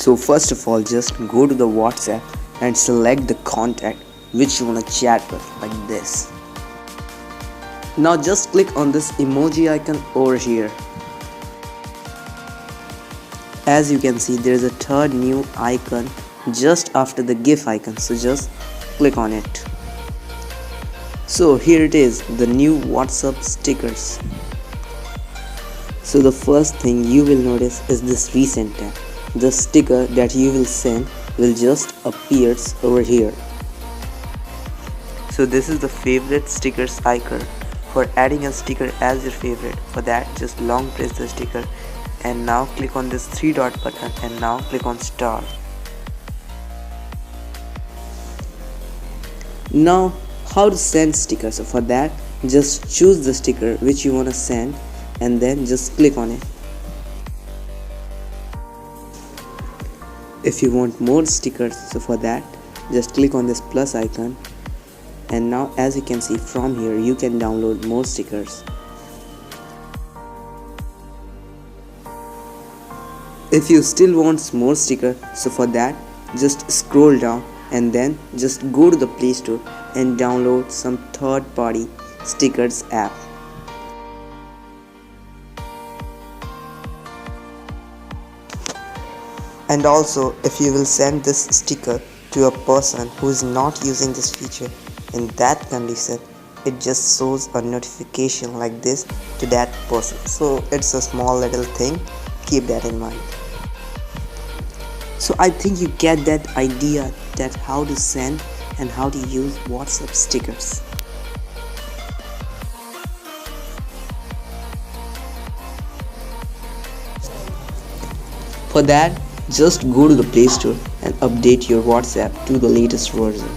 So first of all, just go to the WhatsApp and select the contact which you want to chat with, like this. Now just click on this emoji icon over here. As you can see, there is a third new icon just after the GIF icon, so just click on it. So here it is, the new WhatsApp stickers. So the first thing you will notice is this recent tab. The sticker that you will send will just appear over here. So this is the favorite stickers icon. For adding a sticker as your favorite, for that just long press the sticker and now click on this 3 dot button and now click on star. Now how to send stickers? So for that just choose the sticker which you want to send and then just click on it. If you want more stickers, so for that just click on this plus icon, and now as you can see from here you can download more stickers. If you still want more stickers, so for that just scroll down and then just go to the Play Store and download some third-party stickers app. And also, if you will send this sticker to a person who is not using this feature, in that condition it just shows a notification like this to that person. So it's a small little thing, keep that in mind. So I think you get that idea that how to send and how to use WhatsApp stickers. For that, just go to the Play Store and update your WhatsApp to the latest version.